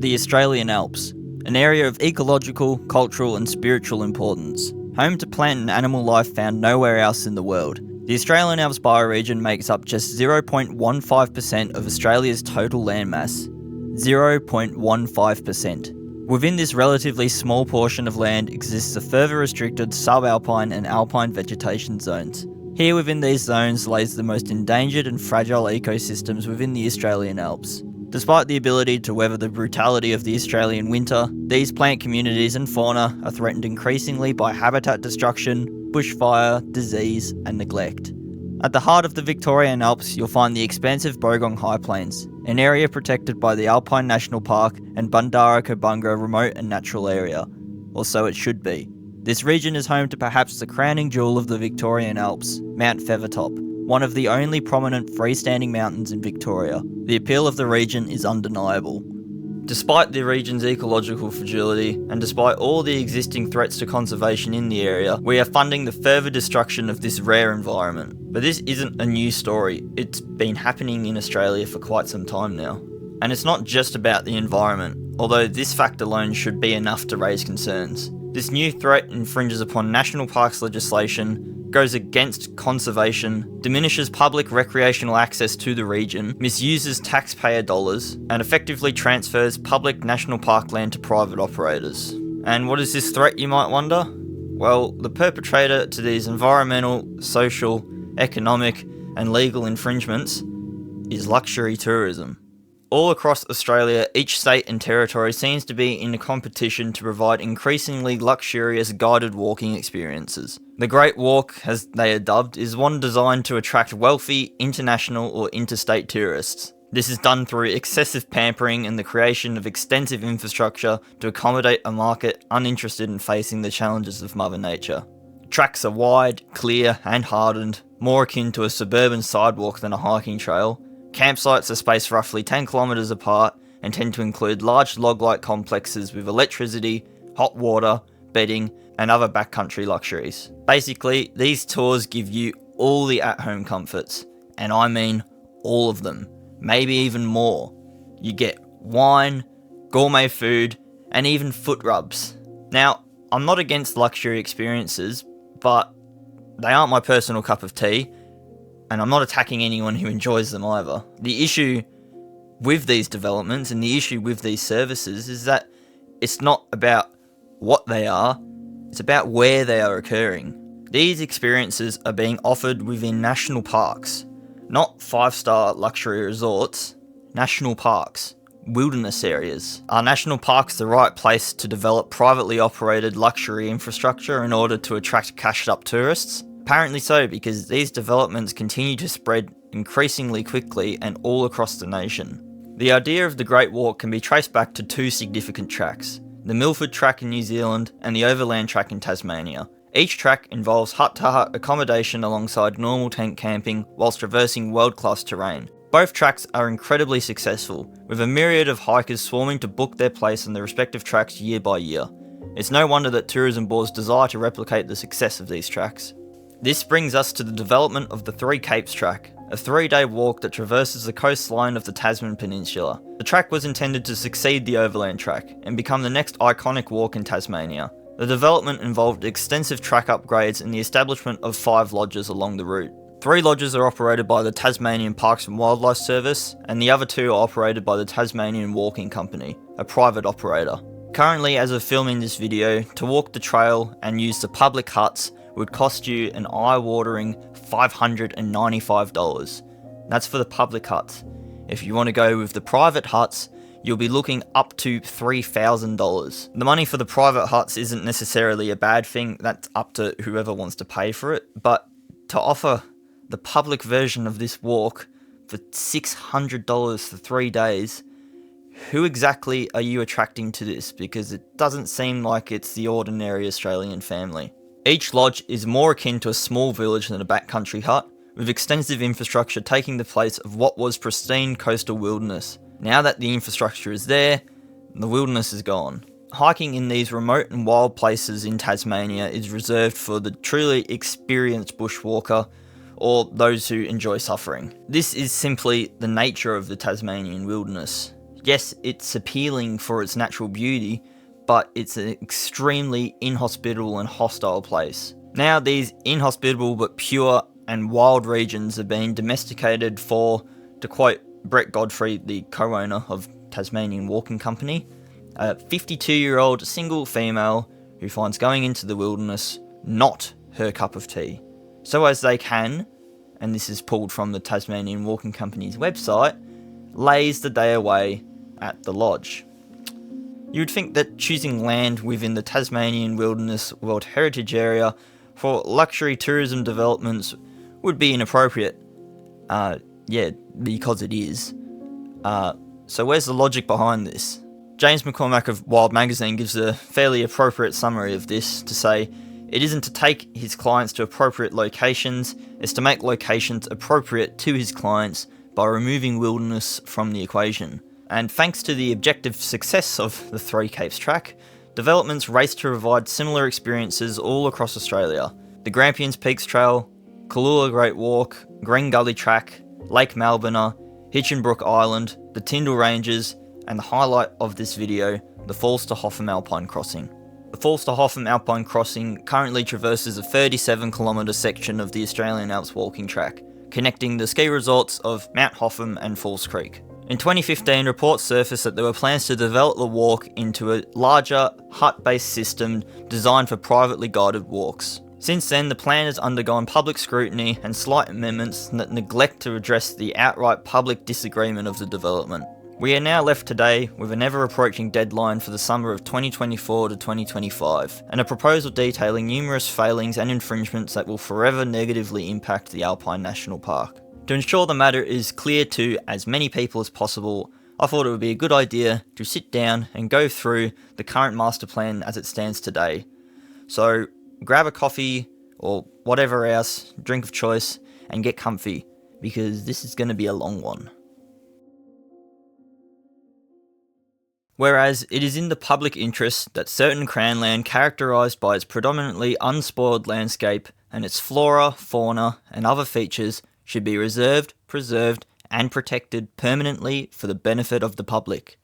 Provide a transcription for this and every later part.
the Australian Alps, an area of ecological, cultural and spiritual importance, home to plant and animal life found nowhere else in the world. The Australian Alps bioregion makes up just 0.15% of Australia's total landmass. 0.15%. Within this relatively small portion of land exists a further restricted subalpine and alpine vegetation zones. Here within these zones lays the most endangered and fragile ecosystems within the Australian Alps. Despite the ability to weather the brutality of the Australian winter, these plant communities and fauna are threatened increasingly by habitat destruction, bushfire, disease and neglect. At the heart of the Victorian Alps, you'll find the expansive Bogong High Plains, an area protected by the Alpine National Park and Bundara Kobunga Remote and Natural Area, or so it should be. This region is home to perhaps the crowning jewel of the Victorian Alps, Mount Feathertop, one of the only prominent freestanding mountains in Victoria. The appeal of the region is undeniable. Despite the region's ecological fragility, and despite all the existing threats to conservation in the area, we are funding the further destruction of this rare environment. But this isn't a new story, it's been happening in Australia for quite some time now. And it's not just about the environment, although this fact alone should be enough to raise concerns. This new threat infringes upon national parks legislation, goes against conservation, diminishes public recreational access to the region, misuses taxpayer dollars, and effectively transfers public national park land to private operators. And what is this threat, you might wonder? Well, the perpetrator to these environmental, social, economic, and legal infringements is luxury tourism. All across Australia, each state and territory seems to be in a competition to provide increasingly luxurious guided walking experiences. The Great Walk, as they are dubbed, is one designed to attract wealthy, international or interstate tourists. This is done through excessive pampering and the creation of extensive infrastructure to accommodate a market uninterested in facing the challenges of Mother Nature. Tracks are wide, clear and hardened, more akin to a suburban sidewalk than a hiking trail. Campsites are spaced roughly 10 kilometres apart and tend to include large log-like complexes with electricity, hot water, bedding and other backcountry luxuries. Basically, these tours give you all the at-home comforts, and I mean all of them, maybe even more. You get wine, gourmet food and even foot rubs. Now, I'm not against luxury experiences, but they aren't my personal cup of tea. And I'm not attacking anyone who enjoys them either. The issue with these developments and the issue with these services is that it's not about what they are, it's about where they are occurring. These experiences are being offered within national parks, not 5-star luxury resorts, national parks, wilderness areas. Are national parks the right place to develop privately operated luxury infrastructure in order to attract cashed-up tourists? Apparently so, because these developments continue to spread increasingly quickly and all across the nation. The idea of the Great Walk can be traced back to two significant tracks, the Milford Track in New Zealand and the Overland Track in Tasmania. Each track involves hut-to-hut accommodation alongside normal tent camping whilst traversing world-class terrain. Both tracks are incredibly successful, with a myriad of hikers swarming to book their place on their respective tracks year by year. It's no wonder that tourism boards desire to replicate the success of these tracks. This brings us to the development of the Three Capes track, a 3-day walk that traverses the coastline of the Tasman Peninsula. The track was intended to succeed the Overland Track and become the next iconic walk in Tasmania. The development involved extensive track upgrades and the establishment of 5 lodges along the route. 3 lodges are operated by the Tasmanian Parks and Wildlife Service, and the other 2 are operated by the Tasmanian Walking Company, a private operator. Currently, as of filming this video, to walk the trail and use the public huts would cost you an eye-watering $595. That's for the public huts. If you want to go with the private huts, you'll be looking up to $3,000. The money for the private huts isn't necessarily a bad thing, that's up to whoever wants to pay for it, but to offer the public version of this walk for $600 for 3 days, who exactly are you attracting to this? Because it doesn't seem like it's the ordinary Australian family. Each lodge is more akin to a small village than a backcountry hut, with extensive infrastructure taking the place of what was pristine coastal wilderness. Now that the infrastructure is there, the wilderness is gone. Hiking in these remote and wild places in Tasmania is reserved for the truly experienced bushwalker or those who enjoy suffering. This is simply the nature of the Tasmanian wilderness. Yes, it's appealing for its natural beauty, but it's an extremely inhospitable and hostile place. Now these inhospitable but pure and wild regions are being domesticated for, to quote Brett Godfrey, the co-owner of Tasmanian Walking Company, a 52-year-old single female who finds going into the wilderness not her cup of tea. So as they can, and this is pulled from the Tasmanian Walking Company's website, lays the day away at the lodge. You would think that choosing land within the Tasmanian Wilderness World Heritage Area for luxury tourism developments would be inappropriate. Yeah, because it is. So where's the logic behind this? James McCormack of Wild Magazine gives a fairly appropriate summary of this to say, it isn't to take his clients to appropriate locations, it's to make locations appropriate to his clients by removing wilderness from the equation. And thanks to the objective success of the Three Capes track, developments race to provide similar experiences all across Australia. The Grampians Peaks Trail, Cooloola Great Walk, Green Gully Track, Lake Malbona, Hitchinbrook Island, the Tyndall Ranges, and the highlight of this video, the Falls to Hotham Alpine Crossing. The Falls to Hotham Alpine Crossing currently traverses a 37km section of the Australian Alps walking track, connecting the ski resorts of Mount Hotham and Falls Creek. In 2015, reports surfaced that there were plans to develop the walk into a larger, hut-based system designed for privately guided walks. Since then, the plan has undergone public scrutiny and slight amendments that neglect to address the outright public disagreement of the development. We are now left today with an ever-approaching deadline for the summer of 2024 to 2025, and a proposal detailing numerous failings and infringements that will forever negatively impact the Alpine National Park. To ensure the matter is clear to as many people as possible, I thought it would be a good idea to sit down and go through the current master plan as it stands today. So grab a coffee or whatever else, drink of choice, and get comfy, because this is going to be a long one. Whereas it is in the public interest that certain Crown land characterised by its predominantly unspoiled landscape and its flora, fauna and other features should be reserved, preserved and protected permanently for the benefit of the public.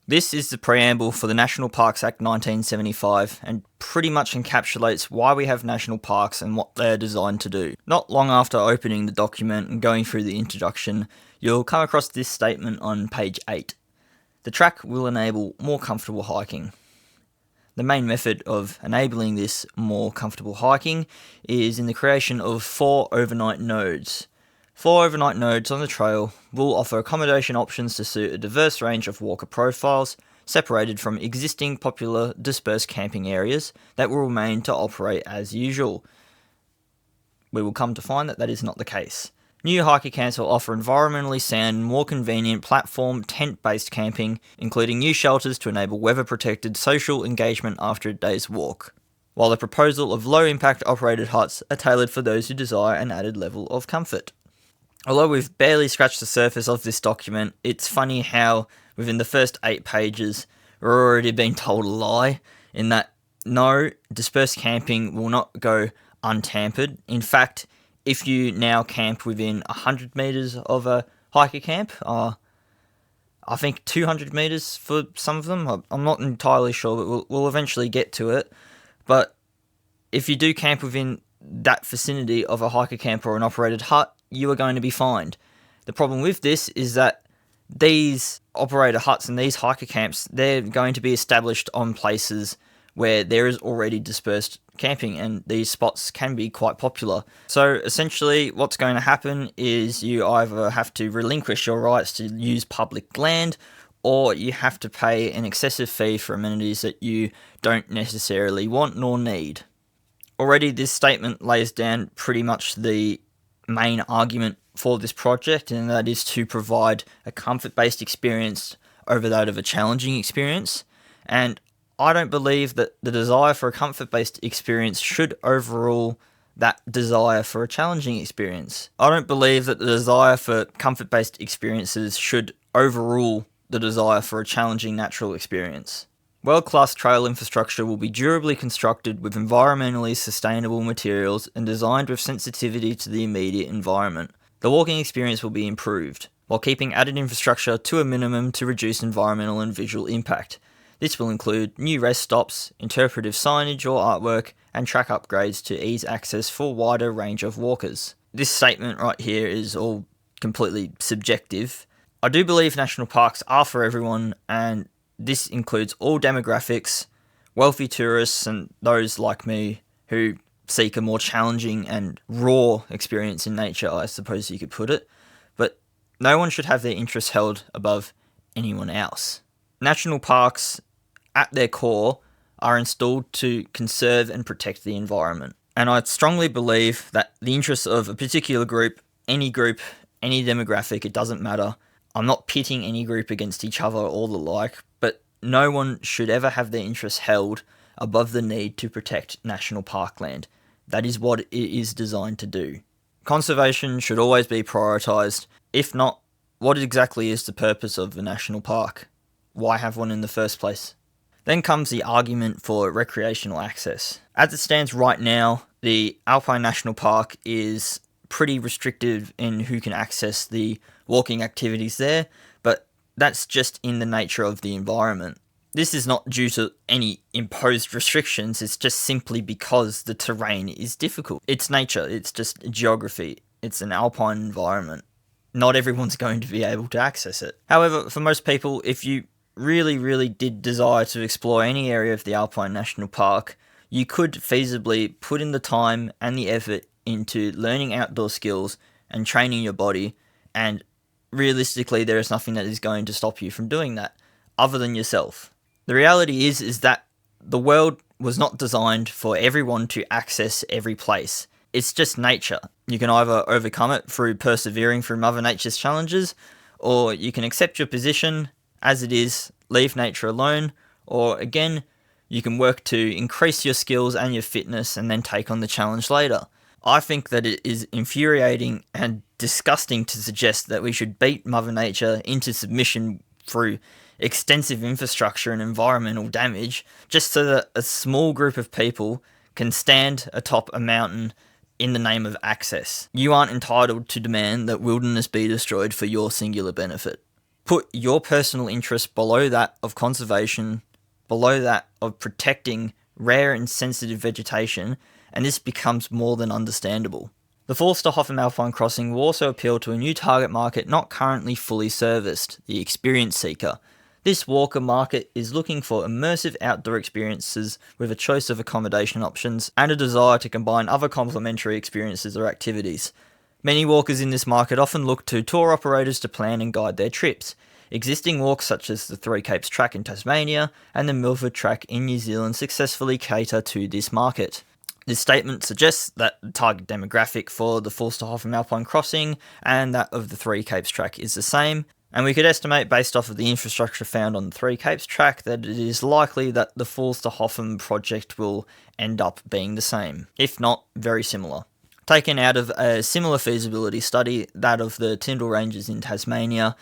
This is the preamble for the National Parks Act 1975 and pretty much encapsulates why we have national parks and what they are designed to do. Not long after opening the document and going through the introduction, you'll come across this statement on page 8. The track will enable more comfortable hiking. The main method of enabling this more comfortable hiking is in the creation of 4 overnight nodes. 4 overnight nodes on the trail will offer accommodation options to suit a diverse range of walker profiles, separated from existing popular dispersed camping areas that will remain to operate as usual. We will come to find that is not the case. New hiker camps will offer environmentally sound, more convenient platform tent-based camping, including new shelters to enable weather-protected social engagement after a day's walk, while the proposal of low-impact operated huts are tailored for those who desire an added level of comfort. Although we've barely scratched the surface of this document, it's funny how within the first 8 pages we're already being told a lie, in that no, dispersed camping will not go untampered. In fact, if you now camp within 100 metres of a hiker camp, I think 200 metres for some of them, I'm not entirely sure, but we'll eventually get to it. But if you do camp within that vicinity of a hiker camp or an operated hut, you are going to be fined. The problem with this is that these operator huts and these hiker camps, they're going to be established on places where there is already dispersed camping, and these spots can be quite popular. So essentially what's going to happen is you either have to relinquish your rights to use public land, or you have to pay an excessive fee for amenities that you don't necessarily want nor need. Already this statement lays down pretty much the main argument for this project, and that is to provide a comfort-based experience over that of a challenging experience. And I don't believe that the desire for a comfort-based experience should overrule that desire for a challenging experience. I don't believe that the desire for comfort-based experiences should overrule the desire for a challenging natural experience. World-class trail infrastructure will be durably constructed with environmentally sustainable materials and designed with sensitivity to the immediate environment. The walking experience will be improved. while keeping added infrastructure to a minimum to reduce environmental and visual impact. This will include new rest stops, interpretive signage or artwork, and track upgrades to ease access for a wider range of walkers. This statement right here is all completely subjective. I do believe national parks are for everyone, and this includes all demographics, wealthy tourists and those like me who seek a more challenging and raw experience in nature, I suppose you could put it. But no one should have their interests held above anyone else. National parks, at their core, are installed to conserve and protect the environment. And I strongly believe that the interests of a particular group, any demographic, it doesn't matter. I'm not pitting any group against each other or the like, but no one should ever have their interests held above the need to protect national parkland. That is what it is designed to do. Conservation should always be prioritised. If not, what exactly is the purpose of a national park? Why have one in the first place? Then comes the argument for recreational access. As it stands right now, the Alpine National Park is pretty restrictive in who can access the walking activities there, but that's just in the nature of the environment. This is not due to any imposed restrictions, it's just simply because the terrain is difficult. It's nature, it's just geography, it's an alpine environment. Not everyone's going to be able to access it. However, for most people, if you really did desire to explore any area of the Alpine National Park, you could feasibly put in the time and the effort into learning outdoor skills and training your body, and realistically there is nothing that is going to stop you from doing that, other than yourself. The reality is that the world was not designed for everyone to access every place. It's just nature. You can either overcome it through persevering through Mother Nature's challenges, or you can accept your position as it is, leave nature alone, or again, you can work to increase your skills and your fitness and then take on the challenge later. I think that it is infuriating and disgusting to suggest that we should beat Mother Nature into submission through extensive infrastructure and environmental damage just so that a small group of people can stand atop a mountain in the name of access. You aren't entitled to demand that wilderness be destroyed for your singular benefit. Put your personal interest below that of conservation, below that of protecting rare and sensitive vegetation, and this becomes more than understandable. The Forster Hotham Alpine Crossing will also appeal to a new target market not currently fully serviced, the experience seeker. This walker market is looking for immersive outdoor experiences with a choice of accommodation options and a desire to combine other complementary experiences or activities. Many walkers in this market often look to tour operators to plan and guide their trips. Existing walks such as the Three Capes Track in Tasmania and the Milford Track in New Zealand successfully cater to this market. This statement suggests that the target demographic for the Forster Hotham Alpine Crossing and that of the Three Capes Track is the same, and we could estimate based off of the infrastructure found on the Three Capes Track that it is likely that the Forster Hotham project will end up being the same, if not very similar. Taken out of a similar feasibility study, that of the Tyndall Ranges in Tasmania,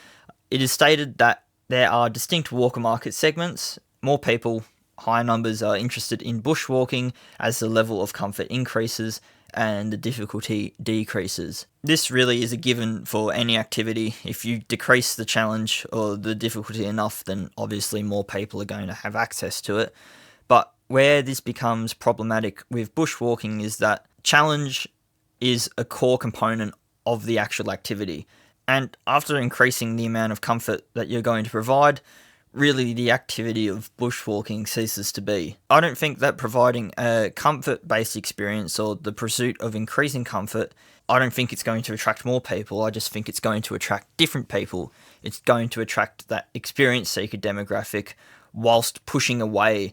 it is stated that there are distinct walker market segments. More people, higher numbers, are interested in bushwalking as the level of comfort increases and the difficulty decreases. This really is a given for any activity. If you decrease the challenge or the difficulty enough, then obviously more people are going to have access to it. But where this becomes problematic with bushwalking is that challenge is a core component of the actual activity. And after increasing the amount of comfort that you're going to provide, really the activity of bushwalking ceases to be. I don't think that providing a comfort-based experience or the pursuit of increasing comfort, I don't think it's going to attract more people. I just think it's going to attract different people. It's going to attract that experience seeker demographic whilst pushing away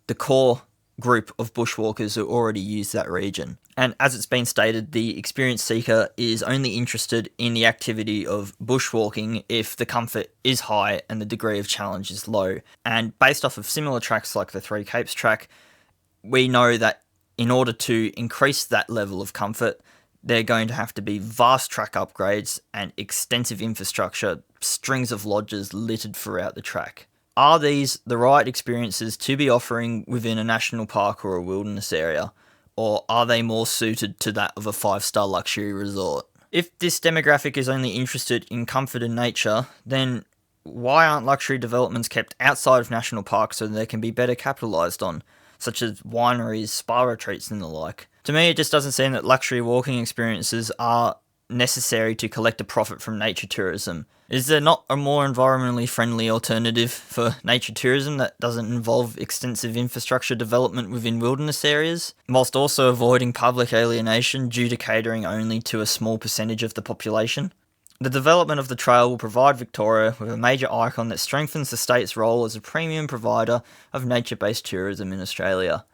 the core group of bushwalkers who already use that region. And as it's been stated, the experience seeker is only interested in the activity of bushwalking if the comfort is high and the degree of challenge is low. And based off of similar tracks like the Three Capes track, we know that in order to increase that level of comfort, they're going to have to be vast track upgrades and extensive infrastructure, strings of lodges littered throughout the track. Are these the right experiences to be offering within a national park or a wilderness area? Or are they more suited to that of a 5-star luxury resort? If this demographic is only interested in comfort and nature, then why aren't luxury developments kept outside of national parks so they can be better capitalised on, such as wineries, spa retreats, and the like? To me, it just doesn't seem that luxury walking experiences are necessary to collect a profit from nature tourism. Is there not a more environmentally friendly alternative for nature tourism that doesn't involve extensive infrastructure development within wilderness areas, whilst also avoiding public alienation due to catering only to a small percentage of the population? The development of the trail will provide Victoria with a major icon that strengthens the state's role as a premium provider of nature-based tourism in Australia.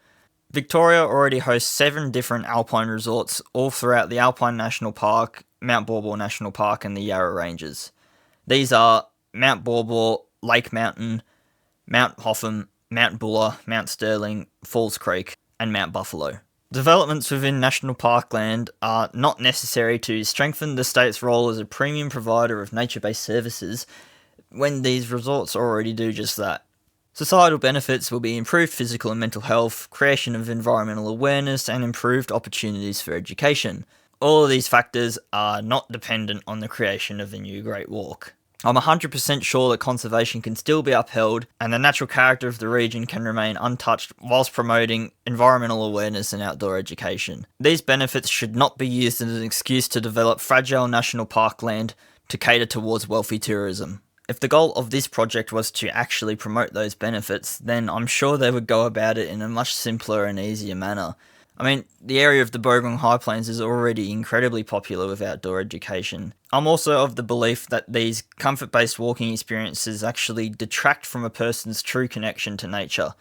Victoria already hosts 7 different alpine resorts all throughout the Alpine National Park, Mount Baw National Park and the Yarra Ranges. These are Mount Baw, Lake Mountain, Mount Hotham, Mount Buller, Mount Sterling, Falls Creek and Mount Buffalo. Developments within national parkland are not necessary to strengthen the state's role as a premium provider of nature-based services when these resorts already do just that. Societal benefits will be improved physical and mental health, creation of environmental awareness, and improved opportunities for education. All of these factors are not dependent on the creation of a new Great Walk. I'm 100% sure that conservation can still be upheld and the natural character of the region can remain untouched whilst promoting environmental awareness and outdoor education. These benefits should not be used as an excuse to develop fragile national parkland to cater towards wealthy tourism. If the goal of this project was to actually promote those benefits, then I'm sure they would go about it in a much simpler and easier manner. I mean, the area of the Bogong High Plains is already incredibly popular with outdoor education. I'm also of the belief that these comfort-based walking experiences actually detract from a person's true connection to nature.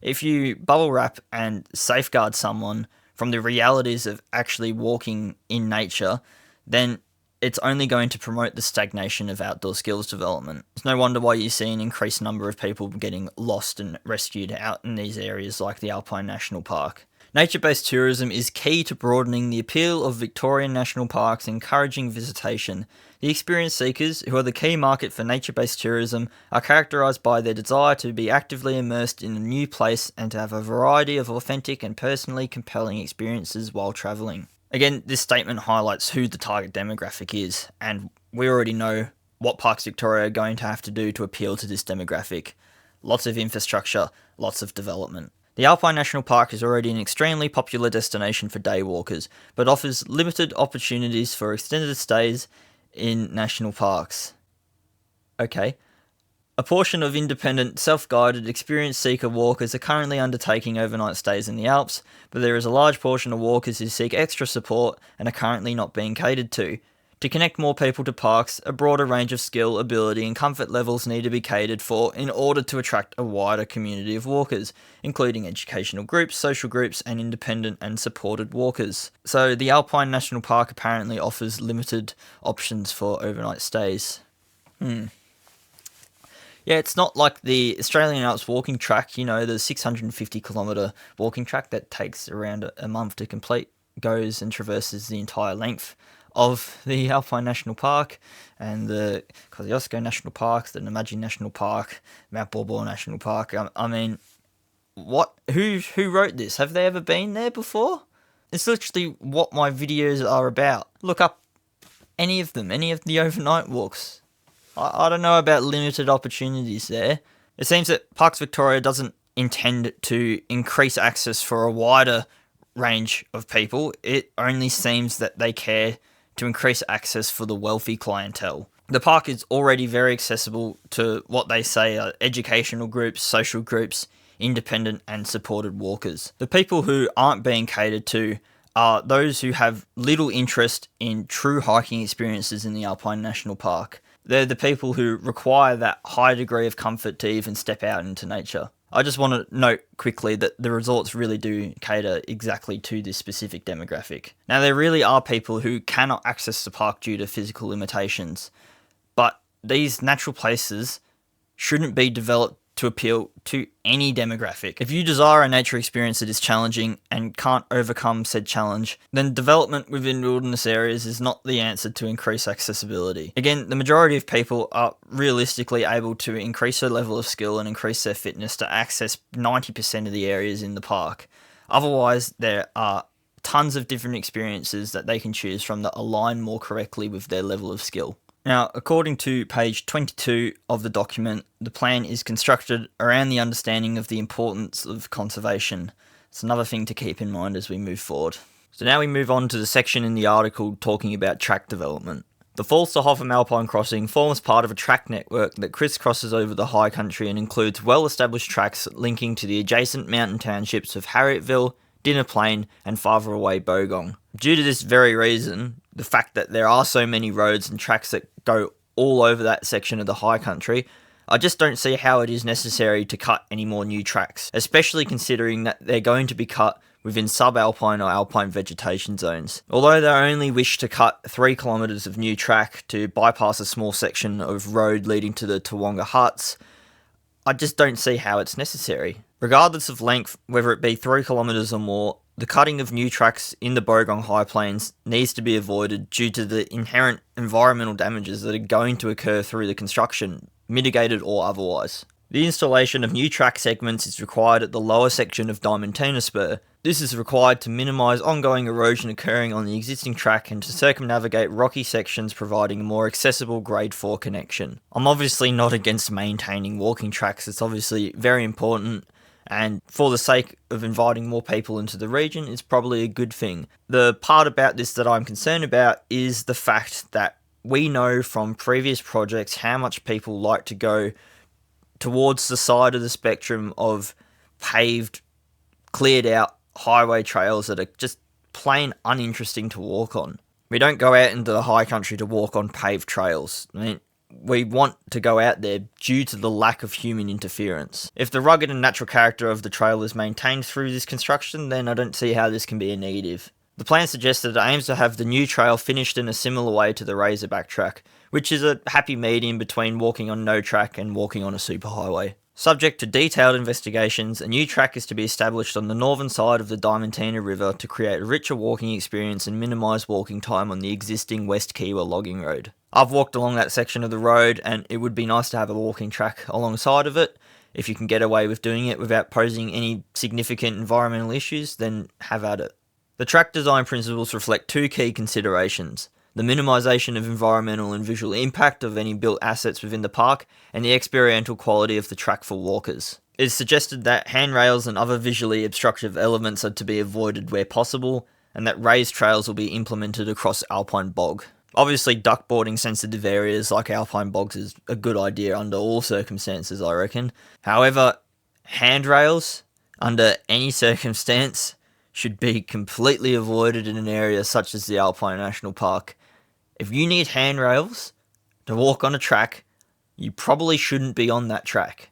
If you bubble wrap and safeguard someone from the realities of actually walking in nature, then it's only going to promote the stagnation of outdoor skills development. It's no wonder why you see an increased number of people getting lost and rescued out in these areas like the Alpine National Park. Nature-based tourism is key to broadening the appeal of Victorian national parks and encouraging visitation. The experience seekers, who are the key market for nature-based tourism, are characterised by their desire to be actively immersed in a new place and to have a variety of authentic and personally compelling experiences while travelling. Again, this statement highlights who the target demographic is, and we already know what Parks Victoria are going to have to do to appeal to this demographic. Lots of infrastructure, lots of development. The Alpine National Park is already an extremely popular destination for day walkers, but offers limited opportunities for extended stays in national parks. Okay. A portion of independent, self-guided, experience seeker walkers are currently undertaking overnight stays in the Alps, but there is a large portion of walkers who seek extra support and are currently not being catered to. To connect more people to parks, a broader range of skill, ability and comfort levels need to be catered for in order to attract a wider community of walkers, including educational groups, social groups and independent and supported walkers. So the Alpine National Park apparently offers limited options for overnight stays. Yeah, it's not like the Australian Alps walking track, you know, the 650 kilometre walking track that takes around a month to complete, goes and traverses the entire length of the Alpine National Park and the Kosciuszko National Park, the Namadgi National Park, Mount Baw National Park. I mean, what? Who wrote this? Have they ever been there before? It's literally what my videos are about. Look up any of them, any of the overnight walks. I don't know about limited opportunities there. It seems that Parks Victoria doesn't intend to increase access for a wider range of people. It only seems that they care to increase access for the wealthy clientele. The park is already very accessible to what they say are educational groups, social groups, independent and supported walkers. The people who aren't being catered to are those who have little interest in true hiking experiences in the Alpine National Park. They're the people who require that high degree of comfort to even step out into nature. I just want to note quickly that the resorts really do cater exactly to this specific demographic. Now, there really are people who cannot access the park due to physical limitations, but these natural places shouldn't be developed to appeal to any demographic. If you desire a nature experience that is challenging and can't overcome said challenge, then development within wilderness areas is not the answer to increase accessibility. Again, the majority of people are realistically able to increase their level of skill and increase their fitness to access 90% of the areas in the park. Otherwise, there are tons of different experiences that they can choose from that align more correctly with their level of skill. Now, according to page 22 of the document, the plan is constructed around the understanding of the importance of conservation. It's another thing to keep in mind as we move forward. So now we move on to the section in the article talking about track development. The Falls to Hotham Alpine crossing forms part of a track network that crisscrosses over the high country and includes well-established tracks linking to the adjacent mountain townships of Harrietville, Dinner Plain, and farther away Bogong. Due to this very reason, the fact that there are so many roads and tracks that go all over that section of the high country, I just don't see how it is necessary to cut any more new tracks, especially considering that they're going to be cut within subalpine or alpine vegetation zones. Although they only wish to cut 3 kilometres of new track to bypass a small section of road leading to the Tawonga huts, I just don't see how it's necessary. Regardless of length, whether it be 3 kilometres or more, the cutting of new tracks in the Bogong High Plains needs to be avoided due to the inherent environmental damages that are going to occur through the construction, mitigated or otherwise. The installation of new track segments is required at the lower section of Diamantina Spur. This is required to minimise ongoing erosion occurring on the existing track and to circumnavigate rocky sections, providing a more accessible Grade 4 connection. I'm obviously not against maintaining walking tracks, it's obviously very important, and for the sake of inviting more people into the region, it's probably a good thing. The part about this that I'm concerned about is the fact that we know from previous projects how much people like to go towards the side of the spectrum of paved, cleared out highway trails that are just plain uninteresting to walk on. We don't go out into the high country to walk on paved trails. I mean, we want to go out there due to the lack of human interference. If the rugged and natural character of the trail is maintained through this construction, then I don't see how this can be a negative. The plan suggests that it aims to have the new trail finished in a similar way to the Razorback track, which is a happy medium between walking on no track and walking on a superhighway. Subject to detailed investigations, a new track is to be established on the northern side of the Diamantina River to create a richer walking experience and minimise walking time on the existing West Kiewa logging road. I've walked along that section of the road and it would be nice to have a walking track alongside of it. If you can get away with doing it without posing any significant environmental issues, then have at it. The track design principles reflect 2 key considerations: the minimisation of environmental and visual impact of any built assets within the park, and the experiential quality of the track for walkers. It is suggested that handrails and other visually obstructive elements are to be avoided where possible, and that raised trails will be implemented across Alpine Bog. Obviously, duckboarding sensitive areas like Alpine Bogs is a good idea under all circumstances, I reckon. However, handrails, under any circumstance, should be completely avoided in an area such as the Alpine National Park. If you need handrails to walk on a track, you probably shouldn't be on that track.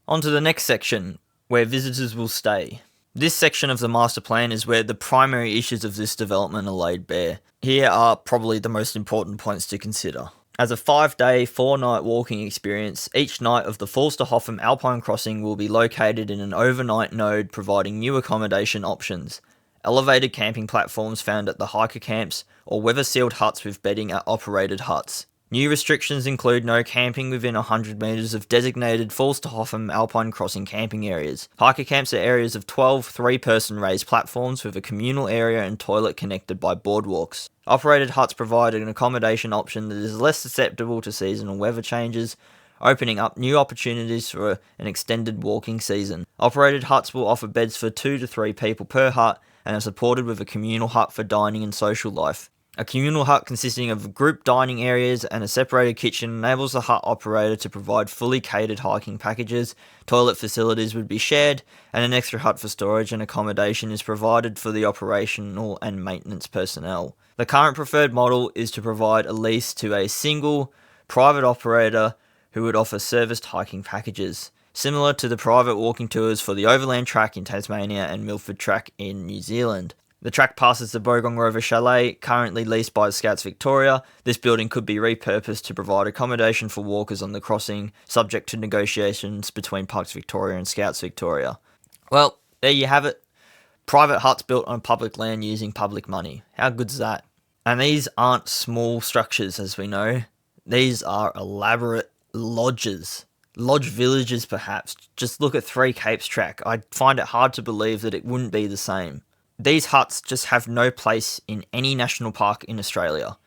On to the next section, where visitors will stay. This section of the master plan is where the primary issues of this development are laid bare. Here are probably the most important points to consider. As a 5-day, 4-night walking experience, each night of the Falls to Hotham Alpine crossing will be located in an overnight node providing new accommodation options, elevated camping platforms found at the hiker camps, or weather-sealed huts with bedding at operated huts. New restrictions include no camping within 100 metres of designated Falls to Hotham Alpine crossing camping areas. Hiker camps are areas of 12 3-person raised platforms with a communal area and toilet connected by boardwalks. Operated huts provide an accommodation option that is less susceptible to seasonal weather changes, opening up new opportunities for an extended walking season. Operated huts will offer beds for 2 to 3 people per hut and are supported with a communal hut for dining and social life. A communal hut consisting of group dining areas and a separated kitchen enables the hut operator to provide fully catered hiking packages. Toilet facilities would be shared, and an extra hut for storage and accommodation is provided for the operational and maintenance personnel. The current preferred model is to provide a lease to a single private operator who would offer serviced hiking packages, similar to the private walking tours for the Overland Track in Tasmania and Milford Track in New Zealand. The track passes the Bogong Rover Chalet, currently leased by Scouts Victoria. This building could be repurposed to provide accommodation for walkers on the crossing, subject to negotiations between Parks Victoria and Scouts Victoria. Well, there you have it. Private huts built on public land using public money. How good's that? And these aren't small structures, as we know. These are elaborate lodges. Lodge villages, perhaps. Just look at 3 Capes track. I find it hard to believe that it wouldn't be the same. These huts just have no place in any national park in Australia.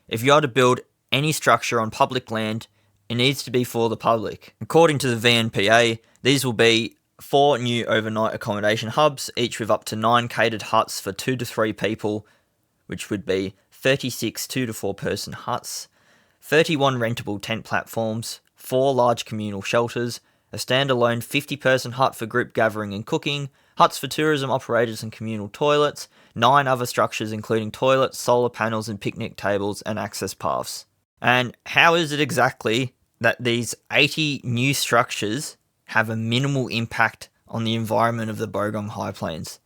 If you are to build any structure on public land, it needs to be for the public. According to the VNPA, these will be 4 new overnight accommodation hubs, each with up to 9 catered huts for 2 to 3 people, which would be 36 2 to 4 person huts, 31 rentable tent platforms, 4 large communal shelters, a standalone 50-person hut for group gathering and cooking, huts for tourism operators and communal toilets, 9 other structures including toilets, solar panels and picnic tables and access paths. And how is it exactly that these 80 new structures have a minimal impact on the environment of the Bogong High Plains?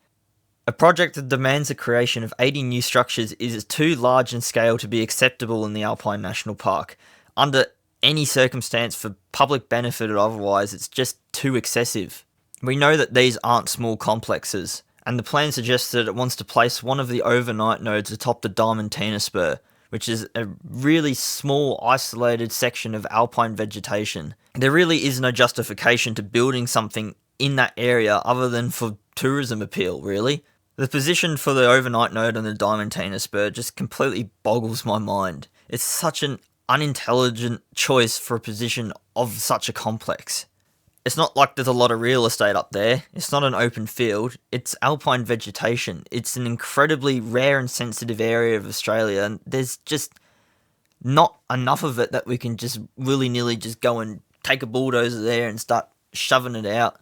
A project that demands the creation of 80 new structures is too large in scale to be acceptable in the Alpine National Park. Under any circumstance for public benefit or otherwise, it's just too excessive. We know that these aren't small complexes, and the plan suggests that it wants to place one of the overnight nodes atop the Diamantina Spur, which is a really small, isolated section of alpine vegetation. There really is no justification to building something in that area other than for tourism appeal, really. The position for the overnight node on the Diamantina Spur just completely boggles my mind. It's such an unintelligent choice for a position of such a complex. It's not like there's a lot of real estate up there. It's not an open field. It's alpine vegetation. It's an incredibly rare and sensitive area of Australia, and there's just not enough of it that we can just willy-nilly just go and take a bulldozer there and start shoving it out.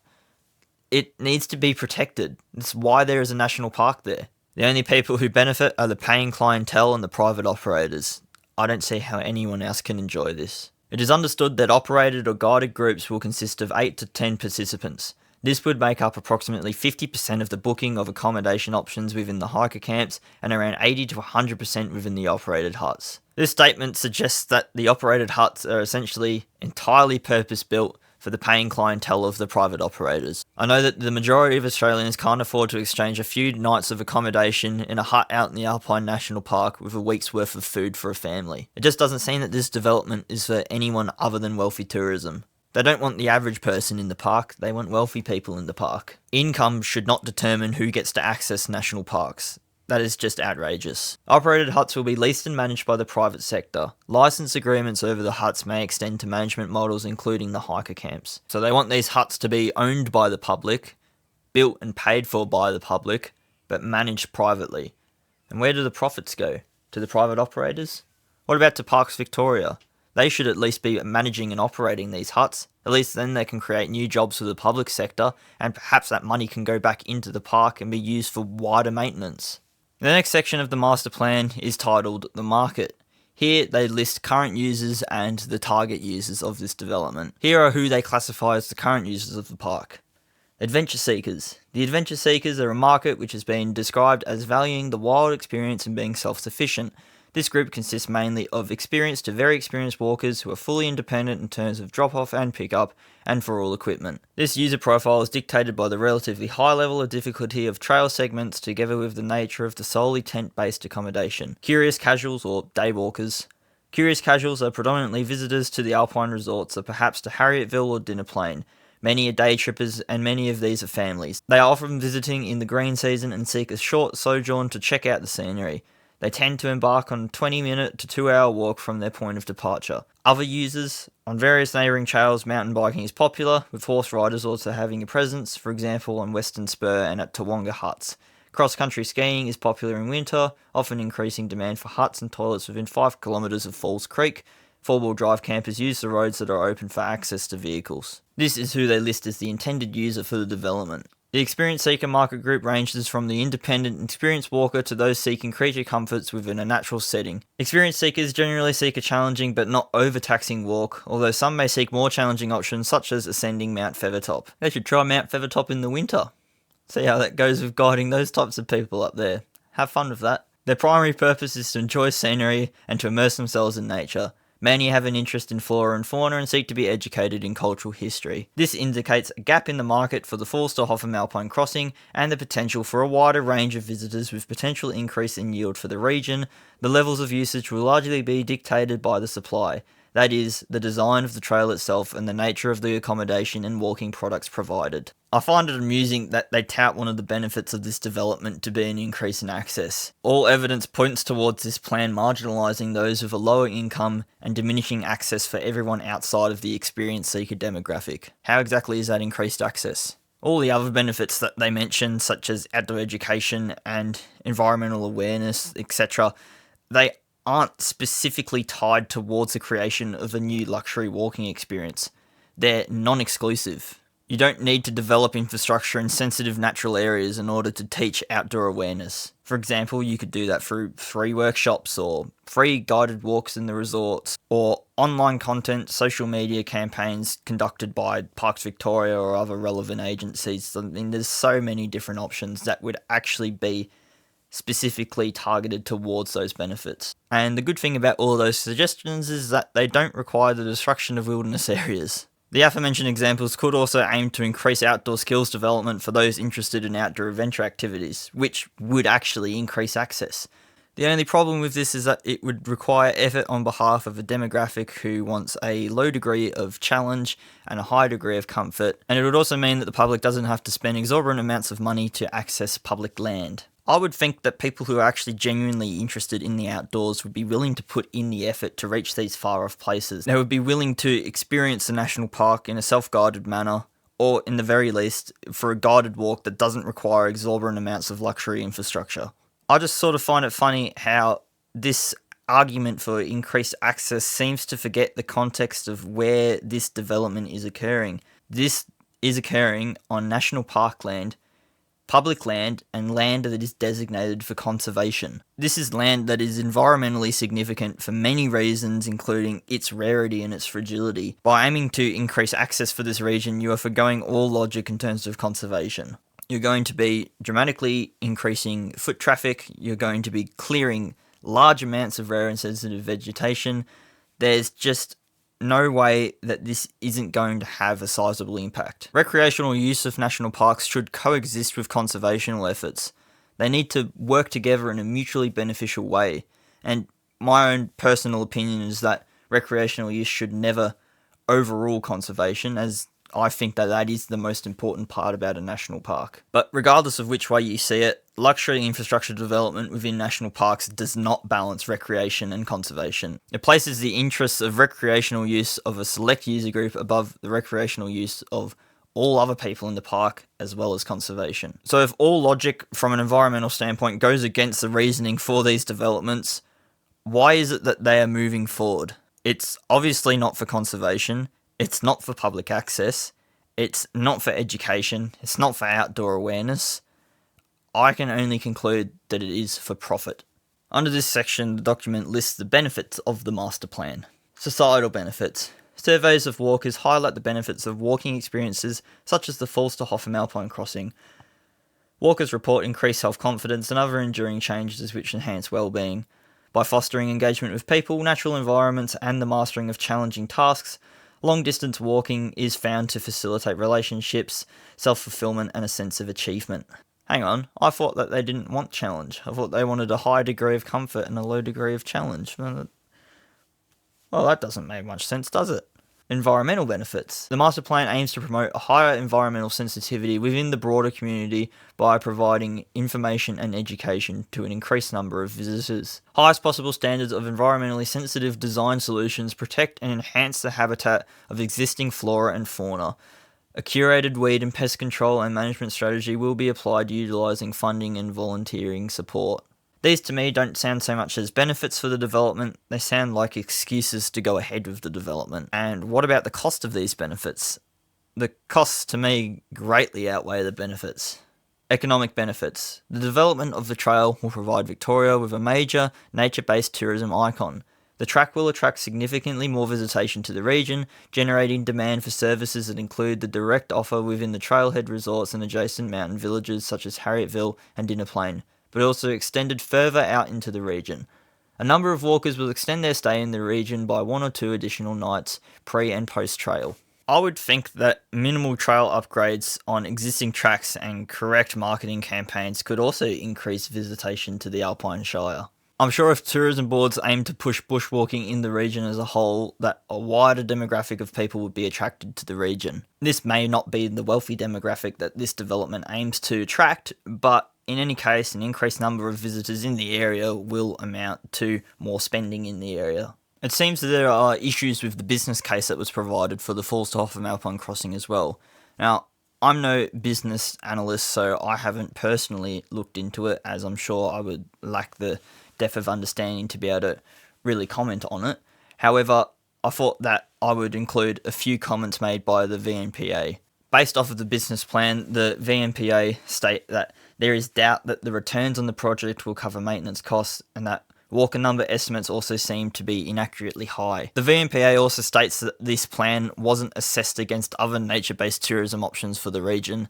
It needs to be protected. That's why there is a national park there. The only people who benefit are the paying clientele and the private operators. I don't see how anyone else can enjoy this. It is understood that operated or guided groups will consist of 8 to 10 participants. This would make up approximately 50% of the booking of accommodation options within the hiker camps and around 80 to 100% within the operated huts. This statement suggests that the operated huts are essentially entirely purpose-built for the paying clientele of the private operators. I know that the majority of Australians can't afford to exchange a few nights of accommodation in a hut out in the Alpine National Park with a week's worth of food for a family. It just doesn't seem that this development is for anyone other than wealthy tourism. They don't want the average person in the park, they want wealthy people in the park. Income should not determine who gets to access national parks. That is just outrageous. Operated huts will be leased and managed by the private sector. License agreements over the huts may extend to management models including the hiker camps. So they want these huts to be owned by the public, built and paid for by the public, but managed privately. And where do the profits go? To the private operators? What about to Parks Victoria? They should at least be managing and operating these huts. At least then they can create new jobs for the public sector, and perhaps that money can go back into the park and be used for wider maintenance. The next section of the master plan is titled The Market. Here they list current users and the target users of this development. Here are who they classify as the current users of the park. Adventure seekers. The adventure seekers are a market which has been described as valuing the wild experience and being self-sufficient. This group consists mainly of experienced to very experienced walkers who are fully independent in terms of drop-off and pick-up and for all equipment. This user profile is dictated by the relatively high level of difficulty of trail segments together with the nature of the solely tent-based accommodation. Curious casuals or day walkers. Curious casuals are predominantly visitors to the Alpine resorts or perhaps to Harriettville or Dinner Plain. Many are day trippers and many of these are families. They are often visiting in the green season and seek a short sojourn to check out the scenery. They tend to embark on a 20-minute to 2-hour walk from their point of departure. Other users, on various neighbouring trails, mountain biking is popular, with horse riders also having a presence, for example on Western Spur and at Tawonga Huts. Cross-country skiing is popular in winter, often increasing demand for huts and toilets within 5 kilometres of Falls Creek. Four-wheel drive campers use the roads that are open for access to vehicles. This is who they list as the intended user for the development. The experienced seeker market group ranges from the independent experienced walker to those seeking creature comforts within a natural setting. Experienced seekers generally seek a challenging but not overtaxing walk, although some may seek more challenging options such as ascending Mount Feathertop. They should try Mount Feathertop in the winter. See how that goes with guiding those types of people up there. Have fun with that. Their primary purpose is to enjoy scenery and to immerse themselves in nature. Many have an interest in flora and fauna and seek to be educated in cultural history. This indicates a gap in the market for the Falls to Hotham Alpine crossing and the potential for a wider range of visitors with potential increase in yield for the region. The levels of usage will largely be dictated by the supply. That is, the design of the trail itself and the nature of the accommodation and walking products provided. I find it amusing that they tout one of the benefits of this development to be an increase in access. All evidence points towards this plan marginalising those with a lower income and diminishing access for everyone outside of the experience seeker demographic. How exactly is that increased access? All the other benefits that they mention, such as outdoor education and environmental awareness, etc., they aren't specifically tied towards the creation of a new luxury walking experience. They're non-exclusive. You don't need to develop infrastructure in sensitive natural areas in order to teach outdoor awareness. For example, you could do that through free workshops or free guided walks in the resorts, or online content, social media campaigns conducted by Parks Victoria or other relevant agencies. I mean, there's so many different options that would actually be specifically targeted towards those benefits. And the good thing about all those suggestions is that they don't require the destruction of wilderness areas. The aforementioned examples could also aim to increase outdoor skills development for those interested in outdoor adventure activities, which would actually increase access. The only problem with this is that it would require effort on behalf of a demographic who wants a low degree of challenge and a high degree of comfort, and it would also mean that the public doesn't have to spend exorbitant amounts of money to access public land. I would think that people who are actually genuinely interested in the outdoors would be willing to put in the effort to reach these far-off places. They would be willing to experience the national park in a self-guided manner, or in the very least, for a guided walk that doesn't require exorbitant amounts of luxury infrastructure. I just sort of find it funny how this argument for increased access seems to forget the context of where this development is occurring. This is occurring on national park land, public land, and land that is designated for conservation. This is land that is environmentally significant for many reasons, including its rarity and its fragility. By aiming to increase access for this region, you are forgoing all logic in terms of conservation. You're going to be dramatically increasing foot traffic, you're going to be clearing large amounts of rare and sensitive vegetation. There's just no way that this isn't going to have a sizable impact. Recreational use of national parks should coexist with conservational efforts. They need to work together in a mutually beneficial way. And my own personal opinion is that recreational use should never overrule conservation, as I think that that is the most important part about a national park. But regardless of which way you see it, luxury infrastructure development within national parks does not balance recreation and conservation. It places the interests of recreational use of a select user group above the recreational use of all other people in the park, as well as conservation. So if all logic from an environmental standpoint goes against the reasoning for these developments, why is it that they are moving forward? It's obviously not for conservation. It's not for public access, it's not for education, it's not for outdoor awareness. I can only conclude that it is for profit. Under this section, the document lists the benefits of the master plan. Societal benefits. Surveys of walkers highlight the benefits of walking experiences such as the Falls to Hotham Alpine crossing. Walkers report increased self-confidence and other enduring changes which enhance well-being. By fostering engagement with people, natural environments, and the mastering of challenging tasks, long-distance walking is found to facilitate relationships, self-fulfillment, and a sense of achievement. Hang on, I thought that they didn't want challenge. I thought they wanted a high degree of comfort and a low degree of challenge. Well, that doesn't make much sense, does it? Environmental benefits. The master plan aims to promote a higher environmental sensitivity within the broader community by providing information and education to an increased number of visitors. Highest possible standards of environmentally sensitive design solutions protect and enhance the habitat of existing flora and fauna. A curated weed and pest control and management strategy will be applied utilising funding and volunteering support. These to me don't sound so much as benefits for the development, they sound like excuses to go ahead with the development. And what about the cost of these benefits? The costs to me greatly outweigh the benefits. Economic benefits. The development of the trail will provide Victoria with a major nature-based tourism icon. The track will attract significantly more visitation to the region, generating demand for services that include the direct offer within the trailhead resorts and adjacent mountain villages such as Harrietville and Dinner Plain, but also extended further out into the region. A number of walkers will extend their stay in the region by 1 or 2 additional nights, pre and post trail. I would think that minimal trail upgrades on existing tracks and correct marketing campaigns could also increase visitation to the Alpine Shire. I'm sure if tourism boards aim to push bushwalking in the region as a whole, that a wider demographic of people would be attracted to the region. This may not be the wealthy demographic that this development aims to attract, but in any case, an increased number of visitors in the area will amount to more spending in the area. It seems that there are issues with the business case that was provided for the Falls to Hotham Alpine crossing as well. Now, I'm no business analyst, so I haven't personally looked into it, as I'm sure I would lack the depth of understanding to be able to really comment on it. However, I thought that I would include a few comments made by the VNPA. Based off of the business plan, the VNPA state that there is doubt that the returns on the project will cover maintenance costs, and that walker number estimates also seem to be inaccurately high. The VNPA also states that this plan wasn't assessed against other nature-based tourism options for the region,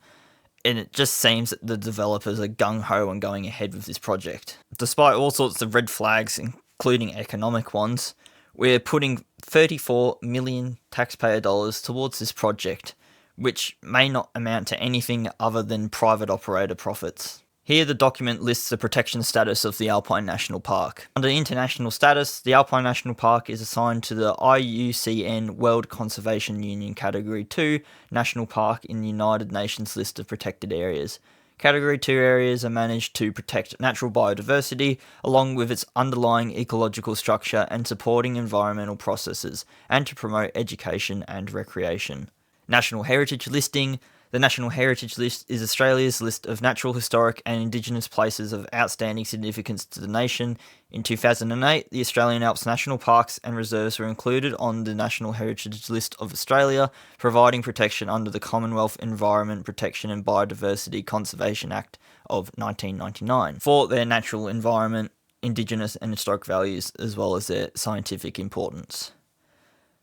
and it just seems that the developers are gung-ho on going ahead with this project. Despite all sorts of red flags, including economic ones, we're putting 34 million taxpayer dollars towards this project, which may not amount to anything other than private operator profits. Here the document lists the protection status of the Alpine National Park. Under international status, the Alpine National Park is assigned to the IUCN World Conservation Union Category 2 National Park in the United Nations list of protected areas. Category 2 areas are managed to protect natural biodiversity, along with its underlying ecological structure and supporting environmental processes, and to promote education and recreation. National Heritage Listing. The National Heritage List is Australia's list of natural, historic and Indigenous places of outstanding significance to the nation. In 2008, the Australian Alps National Parks and Reserves were included on the National Heritage List of Australia, providing protection under the Commonwealth Environment Protection and Biodiversity Conservation Act of 1999 for their natural environment, Indigenous and historic values, as well as their scientific importance.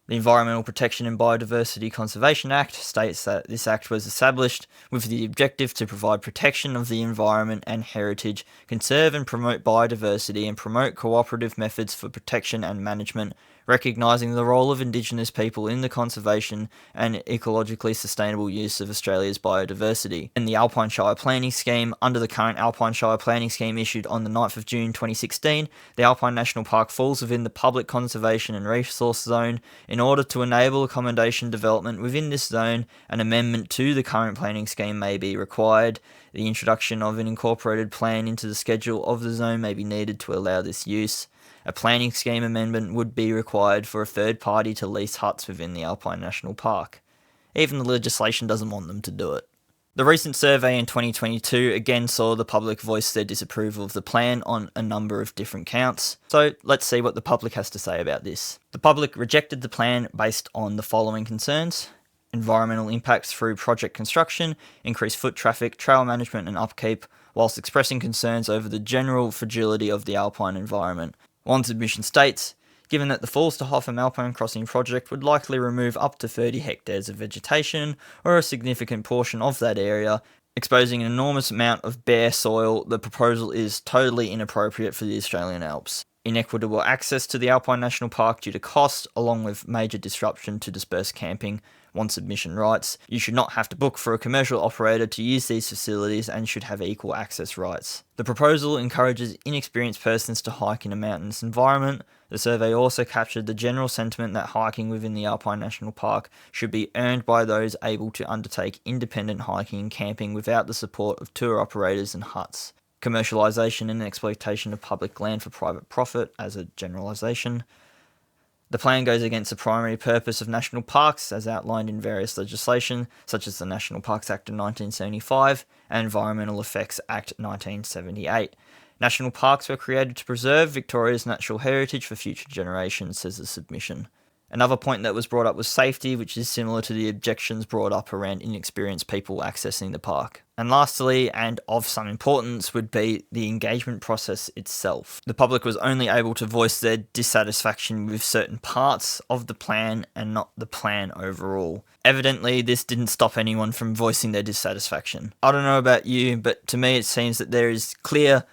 The Environmental Protection and Biodiversity Conservation Act states that this act was established with the objective to provide protection of the environment and heritage, conserve and promote biodiversity, and promote cooperative methods for protection and management, recognising the role of Indigenous people in the conservation and ecologically sustainable use of Australia's biodiversity. In the Alpine Shire Planning Scheme, under the current Alpine Shire Planning Scheme issued on the 9th of June 2016, the Alpine National Park falls within the Public Conservation and Resource Zone. In order to enable accommodation development within this zone, an amendment to the current planning scheme may be required. The introduction of an incorporated plan into the schedule of the zone may be needed to allow this use. A planning scheme amendment would be required for a third party to lease huts within the Alpine National Park. Even the legislation doesn't want them to do it. The recent survey in 2022 again saw the public voice their disapproval of the plan on a number of different counts. So let's see what the public has to say about this. The public rejected the plan based on the following concerns: environmental impacts through project construction, increased foot traffic, trail management and upkeep, whilst expressing concerns over the general fragility of the alpine environment. One submission states, given that the Falls to Hotham Alpine Crossing project would likely remove up to 30 hectares of vegetation, or a significant portion of that area, exposing an enormous amount of bare soil, the proposal is totally inappropriate for the Australian Alps. Inequitable access to the Alpine National Park due to cost, along with major disruption to dispersed camping. One submission writes, you should not have to book for a commercial operator to use these facilities and should have equal access rights. The proposal encourages inexperienced persons to hike in a mountainous environment. The survey also captured the general sentiment that hiking within the Alpine National Park should be earned by those able to undertake independent hiking and camping without the support of tour operators and huts. Commercialisation and exploitation of public land for private profit as a generalisation. The plan goes against the primary purpose of national parks as outlined in various legislation, such as the National Parks Act of 1975 and Environmental Effects Act 1978. National parks were created to preserve Victoria's natural heritage for future generations, says the submission. Another point that was brought up was safety, which is similar to the objections brought up around inexperienced people accessing the park. And lastly, and of some importance, would be the engagement process itself. The public was only able to voice their dissatisfaction with certain parts of the plan and not the plan overall. Evidently, this didn't stop anyone from voicing their dissatisfaction. I don't know about you, but to me it seems that there is clear,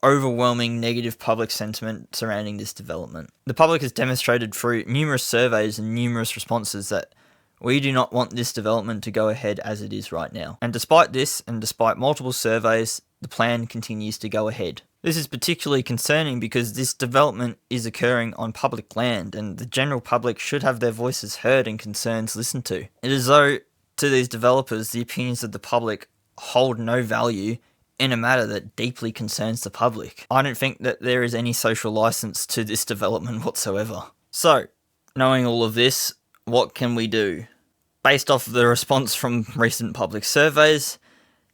overwhelming negative public sentiment surrounding this development. The public has demonstrated through numerous surveys and numerous responses that we do not want this development to go ahead as it is right now. And despite this, and despite multiple surveys, the plan continues to go ahead. This is particularly concerning because this development is occurring on public land and the general public should have their voices heard and concerns listened to. It is as though, to these developers, the opinions of the public hold no value in a matter that deeply concerns the public. I don't think that there is any social license to this development whatsoever. So, knowing all of this, what can we do? Based off the response from recent public surveys,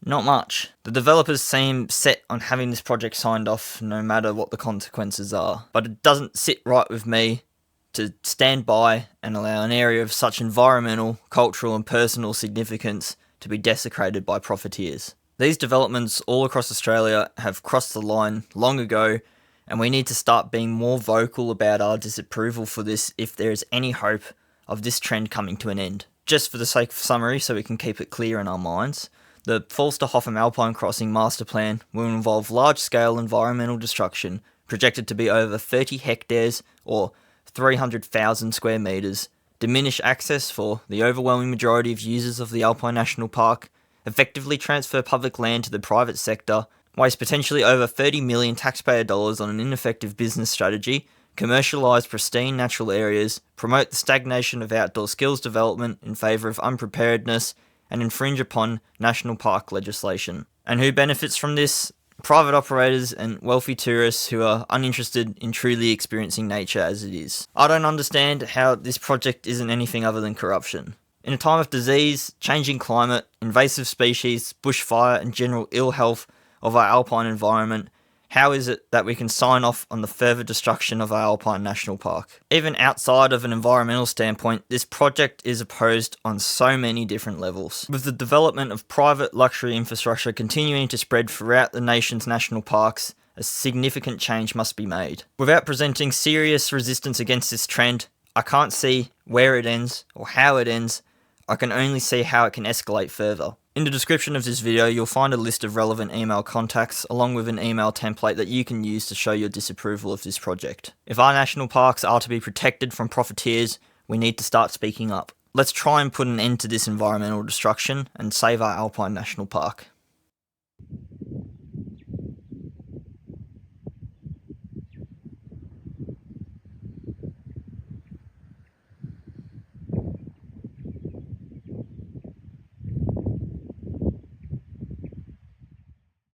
not much. The developers seem set on having this project signed off no matter what the consequences are, but it doesn't sit right with me to stand by and allow an area of such environmental, cultural and personal significance to be desecrated by profiteers. These developments all across Australia have crossed the line long ago, and we need to start being more vocal about our disapproval for this if there is any hope of this trend coming to an end. Just for the sake of summary, so we can keep it clear in our minds, the Falls to Hotham Alpine Crossing Master Plan will involve large-scale environmental destruction projected to be over 30 hectares or 300,000 square metres, diminish access for the overwhelming majority of users of the Alpine National Park, effectively transfer public land to the private sector, waste potentially over 30 million taxpayer dollars on an ineffective business strategy, commercialise pristine natural areas, promote the stagnation of outdoor skills development in favour of unpreparedness, and infringe upon national park legislation. And who benefits from this? Private operators and wealthy tourists who are uninterested in truly experiencing nature as it is. I don't understand how this project isn't anything other than corruption. In a time of disease, changing climate, invasive species, bushfire and general ill health of our alpine environment, how is it that we can sign off on the further destruction of our Alpine National Park? Even outside of an environmental standpoint, this project is opposed on so many different levels. With the development of private luxury infrastructure continuing to spread throughout the nation's national parks, a significant change must be made. Without presenting serious resistance against this trend, I can't see where it ends or how it ends. I can only see how it can escalate further. In the description of this video, you'll find a list of relevant email contacts, along with an email template that you can use to show your disapproval of this project. If our national parks are to be protected from profiteers, we need to start speaking up. Let's try and put an end to this environmental destruction and save our Alpine National Park.